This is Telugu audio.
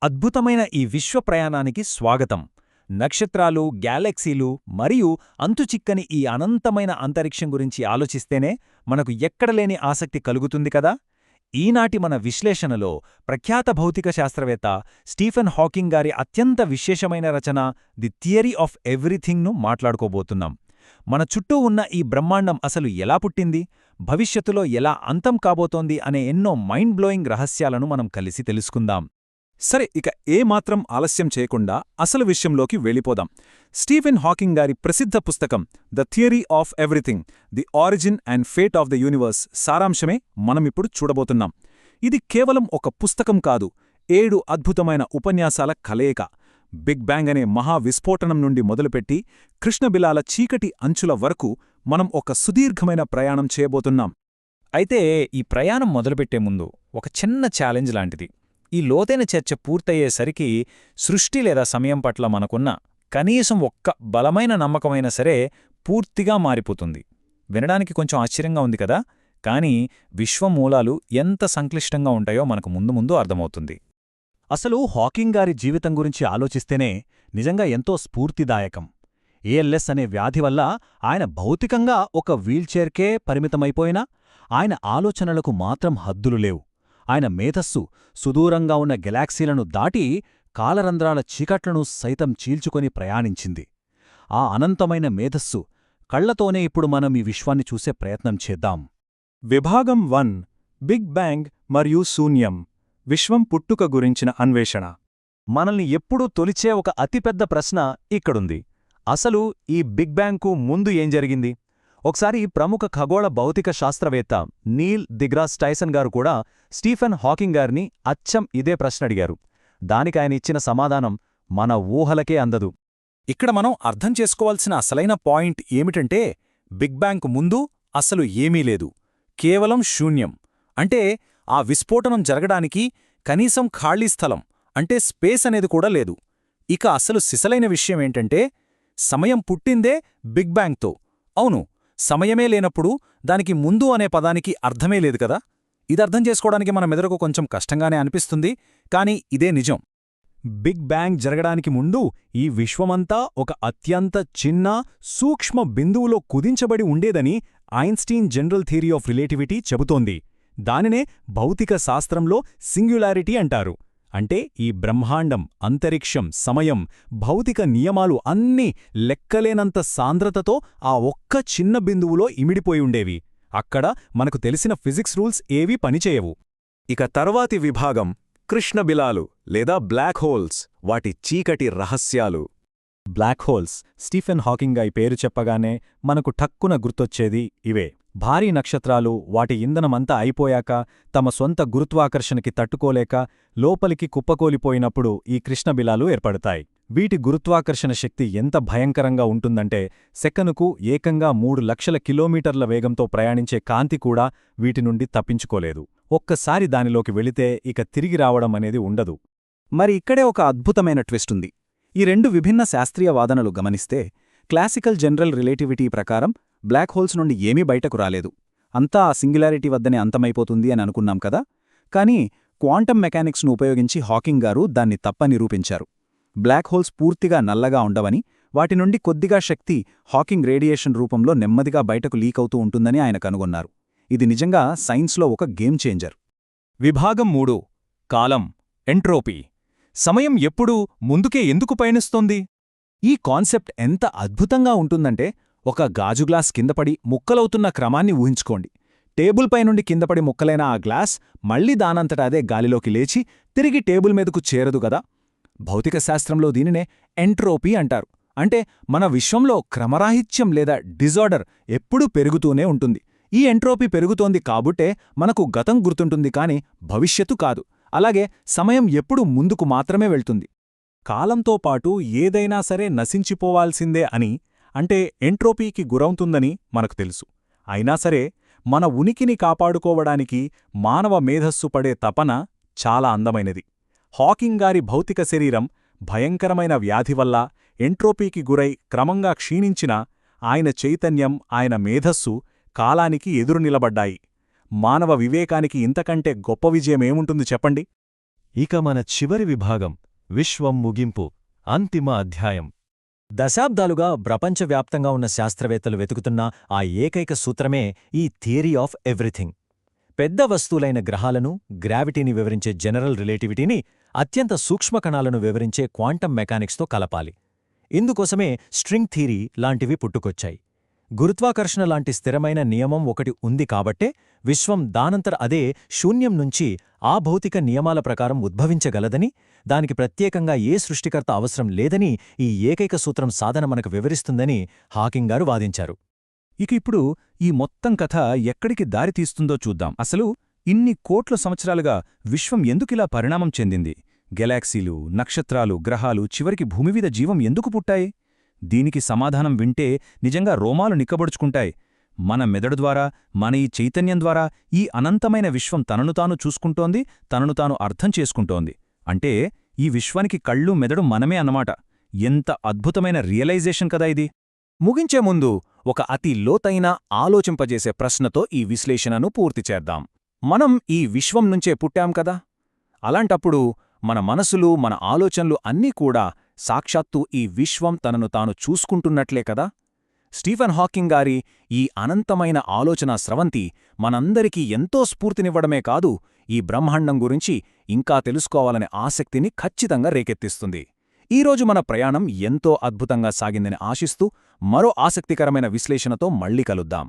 అద్భుతమైన ఈ విశ్వ ప్రయాణానికి స్వాగతం. నక్షత్రాలు, గ్యాలక్సీలు మరియు అంతుచిక్కని ఈ అనంతమైన అంతరిక్షం గురించి ఆలోచిస్తేనే మనకు ఎక్కడలేని ఆసక్తి కలుగుతుంది కదా. ఈనాటి మన విశ్లేషణలో ప్రఖ్యాత భౌతిక శాస్త్రవేత్త స్టీఫెన్ హాకింగ్ గారి అత్యంత విశేషమైన రచన ది థియరీ ఆఫ్ ఎవ్రీథింగ్ను మాట్లాడుకోబోతున్నాం. మన చుట్టూ ఉన్న ఈ బ్రహ్మాండం అసలు ఎలా పుట్టింది, భవిష్యత్తులో ఎలా అంతం కాబోతోంది అనే ఎన్నో మైండ్ బ్లోయింగ్ రహస్యాలను మనం కలిసి తెలుసుకుందాం. సరే, ఇక ఏమాత్రం ఆలస్యం చేయకుండా అసలు విషయంలోకి వెళ్ళిపోదాం. స్టీఫెన్ హాకింగ్ గారి ప్రసిద్ధ పుస్తకం the theory of everything, the origin and fate of the universe సారాంశమే మనమిప్పుడు చూడబోతున్నాం. ఇది కేవలం ఒక పుస్తకం కాదు, 7 అద్భుతమైన ఉపన్యాసాల కలయిక. బిగ్ బ్యాంగ్ అనే మహా విస్ఫోటనం నుండి మొదలుపెట్టి కృష్ణబిలాల చీకటి అంచుల వరకు మనం ఒక సుదీర్ఘమైన ప్రయాణం చేయబోతున్నాం. అయితే ఈ ప్రయాణం మొదలుపెట్టే ముందు ఒక చిన్న ఛాలెంజ్ లాంటిది. ఈ లోతైన చర్చ పూర్తయ్యేసరికి సృష్టి లేదా సమయం పట్ల మనకున్న కనీసం ఒక్క బలమైన నమ్మకమైనా సరే పూర్తిగా మారిపోతుంది. వినడానికి కొంచెం ఆశ్చర్యంగా ఉంది కదా, కానీ విశ్వమూలాలు ఎంత సంక్లిష్టంగా ఉంటాయో మనకు ముందు ముందు అర్థమవుతుంది. అసలు హాకింగ్ గారి జీవితం గురించి ఆలోచిస్తేనే నిజంగా ఎంతో స్ఫూర్తిదాయకం. ఏఎల్ఎస్ అనే వ్యాధి వల్ల ఆయన భౌతికంగా ఒక వీల్చైర్కే పరిమితమైపోయినా ఆయన ఆలోచనలకు మాత్రం హద్దులు లేవు. ఆయన మేధస్సు సుదూరంగా ఉన్న గెలాక్సీలను దాటి కాలరంధ్రాల చీకట్లను సైతం చీల్చుకొని ప్రయాణించింది. ఆ అనంతమైన మేధస్సు కళ్లతోనే ఇప్పుడు మనం ఈ విశ్వాన్ని చూసే ప్రయత్నం చేద్దాం. విభాగం 1, బిగ్ బ్యాంగ్ మరియు శూన్యం, విశ్వం పుట్టుక గురించిన అన్వేషణ. మనల్ని ఎప్పుడూ తొలిచే ఒక అతిపెద్ద ప్రశ్న ఇక్కడుంది. అసలు ఈ బిగ్ బ్యాంగ్కు ముందు ఏం జరిగింది? ఒకసారి ప్రముఖ ఖగోళ భౌతిక శాస్త్రవేత్త నీల్ డిగ్రాస్ టైసన్ గారు కూడా స్టీఫెన్ హాకింగ్ గారిని అచ్చం ఇదే ప్రశ్న అడిగారు. దానికాయన ఇచ్చిన సమాధానం మన ఊహలకే అందదు. ఇక్కడ మనం అర్థం చేసుకోవాల్సిన అసలైన పాయింట్ ఏమిటంటే, బిగ్ బ్యాంగ్ ముందు అసలు ఏమీ లేదు, కేవలం శూన్యం. అంటే ఆ విస్ఫోటనం జరగడానికి కనీసం ఖాళీ స్థలం అంటే స్పేస్ అనేది కూడా లేదు. ఇక అసలు సిసలైన విషయమేంటంటే, సమయం పుట్టిందే బిగ్ బ్యాంగ్తో. అవును, సమయమే లేనప్పుడు దానికి ముందు అనే పదానికి అర్థమే లేదు కదా. ఇదర్థం చేసుకోవడానికి మన మెదడుకు కొంచెం కష్టంగానే అనిపిస్తుంది, కానీ ఇదే నిజం. బిగ్ బ్యాంగ్ జరగడానికి ముందు ఈ విశ్వమంతా ఒక అత్యంత చిన్న సూక్ష్మ బిందువులో కుదించబడి ఉండేదని Einstein general theory of relativity చెబుతోంది. దానినే భౌతిక శాస్త్రంలో సింగ్యులారిటీ అంటారు. అంటే ఈ బ్రహ్మాండం, అంతరిక్షం, సమయం, భౌతిక నియమాలు అన్నీ లెక్కలేనంత సాంద్రతతో ఆ ఒక్క చిన్న బిందువులో ఇమిడిపోయి ఉండేవి. అక్కడ మనకు తెలిసిన ఫిజిక్స్ రూల్స్ ఏవీ పనిచేయవు. ఇక తర్వాతి విభాగం కృష్ణబిలాలు లేదా బ్లాక్ హోల్స్, వాటి చీకటి రహస్యాలు. బ్లాక్ హోల్స్, స్టీఫెన్ హాకింగ్ గారి పేరు చెప్పగానే మనకు ఠక్కున గుర్తొచ్చేది ఇవే. భారీ నక్షత్రాలు వాటి ఇంధనమంతా అయిపోయాక తమ సొంత గురుత్వాకర్షణకి తట్టుకోలేక లోపలికి కుప్పకోలిపోయినప్పుడు ఈ కృష్ణబిలాలు ఏర్పడతాయి. వీటి గురుత్వాకర్షణ శక్తి ఎంత భయంకరంగా ఉంటుందంటే సెకనుకు ఏకంగా 3 లక్షల కిలోమీటర్ల వేగంతో ప్రయాణించే కాంతి కూడా వీటి నుండి తప్పించుకోలేదు. ఒక్కసారి దానిలోకి వెళితే ఇక తిరిగి రావడం అనేది ఉండదు. మరి ఇక్కడే ఒక అద్భుతమైన ట్విస్టుంది. ఈ 2 విభిన్న శాస్త్రీయ వాదనలు గమనిస్తే, క్లాసికల్ జనరల్ రిలేటివిటీ ప్రకారం బ్లాక్ హోల్స్ నుండి ఏమీ బయటకు రాలేదు, అంతా ఆ సింగులారిటీ వద్దనే అంతమైపోతుంది అని అనుకున్నాం కదా. కానీ క్వాంటమ్ మెకానిక్స్ను ఉపయోగించి హాకింగ్ గారు దాన్ని తప్పని నిరూపించారు. బ్లాక్ హోల్స్ పూర్తిగా నల్లగా ఉండవని, వాటి నుండి కొద్దిగా శక్తి హాకింగ్ రేడియేషన్ రూపంలో నెమ్మదిగా బయటకు లీకవుతూ ఉంటుందని ఆయన కనుగొన్నారు. ఇది నిజంగా సైన్స్లో ఒక గేమ్ చేంజర్. విభాగం 3, కాలం, ఎంట్రోపీ. సమయం ఎప్పుడూ ముందుకే ఎందుకు పయనిస్తోంది? ఈ కాన్సెప్ట్ ఎంత అద్భుతంగా ఉంటుందంటే, ఒక గాజు గ్లాస్ కిందపడి ముక్కలవుతున్న క్రమాన్ని ఊహించుకోండి. టేబుల్పై నుండి కిందపడి ముక్కలైన ఆ గ్లాస్ మళ్లీ దానంతటా అదే గాలిలోకి లేచి తిరిగి టేబుల్ మీదకు చేరదు గదా. భౌతిక శాస్త్రంలో దీనినే ఎంట్రోపీ అంటారు. అంటే మన విశ్వంలో క్రమరాహిత్యం లేదా డిజార్డర్ ఎప్పుడూ పెరుగుతూనే ఉంటుంది. ఈ ఎంట్రోపీ పెరుగుతోంది కాబట్టే మనకు గతం గుర్తుంటుంది, కాని భవిష్యత్తు కాదు. అలాగే సమయం ఎప్పుడూ ముందుకు మాత్రమే వెళ్తుంది. కాలంతో పాటు ఏదైనా సరే నశించిపోవాల్సిందే అని, అంటే ఎంట్రోపీకి గురవుతుందని మనకు తెలుసు. అయినా సరే మన ఉనికిని కాపాడుకోవడానికి మానవ మేధస్సు పడే తపన చాలా అందమైనది. హాకింగ్ గారి భౌతిక శరీరం భయంకరమైన వ్యాధి వల్ల ఎంట్రోపీకి గురై క్రమంగా క్షీణించిన ఆయన చైతన్యం, ఆయన మేధస్సు కాలానికి ఎదురు నిలబడ్డాయి. మానవ వివేకానికి ఇంతకంటే గొప్ప విజయమేముంటుంది చెప్పండి? ఇక మన చివరి విభాగం విశ్వం ముగింపు అంతిమ అధ్యాయం. దశాబ్దాలుగా ప్రపంచవ్యాప్తంగా ఉన్న శాస్త్రవేత్తలు వెతుకుతున్న ఆ ఏకైక సూత్రమే ఈ థియరీ ఆఫ్ ఎవ్రీథింగ్. పెద్ద వస్తువులైన గ్రహాలను, గ్రావిటీని వివరించే జనరల్ రిలేటివిటీని అత్యంత సూక్ష్మకణాలను వివరించే క్వాంటం మెకానిక్స్తో కలపాలి. ఇందుకోసమే స్ట్రింగ్ థియరీ లాంటివి పుట్టుకొచ్చాయి. గురుత్వాకర్షణ లాంటి స్థిరమైన నియమం ఒకటి ఉంది కాబట్టే విశ్వం దానంతర అదే శూన్యం నుంచి ఆ భౌతిక నియమాల ప్రకారం ఉద్భవించగలదని, దానికి ప్రత్యేకంగా ఏ సృష్టికర్త అవసరం లేదని ఈ ఏకైక సూత్రం సాధన మనకు వివరిస్తుందని హాకింగ్ గారు వాదించారు. ఇక ఇప్పుడు ఈ మొత్తం కథ ఎక్కడికి దారితీస్తుందో చూద్దాం. అసలు ఇన్ని కోట్ల సంవత్సరాలుగా విశ్వం ఎందుకిలా పరిణామం చెందింది? గెలాక్సీలు, నక్షత్రాలు, గ్రహాలు చివరికి భూమిమీద జీవం ఎందుకు పుట్టాయి? దీనికి సమాధానం వింటే నిజంగా రోమాలు నిక్కబొడుచుకుంటాయి. మన మెదడు ద్వారా, మన ఈ చైతన్యం ద్వారా ఈ అనంతమైన విశ్వం తనను తాను చూసుకుంటోంది, తనను తాను అర్థం చేసుకుంటోంది. అంటే ఈ విశ్వానికి కళ్ళు, మెదడు మనమే అన్నమాట. ఎంత అద్భుతమైన రియలైజేషన్ కదా ఇది! ముగించే ముందు ఒక అతి లోతైన ఆలోచింపజేసే ప్రశ్నతో ఈ విశ్లేషణను పూర్తి చేద్దాం. మనం ఈ విశ్వం నుంచే పుట్టాం కదా? అలాంటప్పుడు మన మనసులు, మన ఆలోచనలు అన్నీ కూడా సాక్షాత్తు ఈ విశ్వం తనను తాను చూసుకుంటున్నట్లే కదా? స్టీఫెన్ హాకింగ్ గారి ఈ అనంతమైన ఆలోచనా స్రవంతి మనందరికీ ఎంతో స్ఫూర్తినివ్వడమే కాదు, ఈ బ్రహ్మాండం గురించి ఇంకా తెలుసుకోవాలనే ఆసక్తిని ఖచ్చితంగా రేకెత్తిస్తుంది. ఈరోజు మన ప్రయాణం ఎంతో అద్భుతంగా సాగిందని ఆశిస్తూ మరో ఆసక్తికరమైన విశ్లేషణతో మళ్ళీ కలుద్దాం.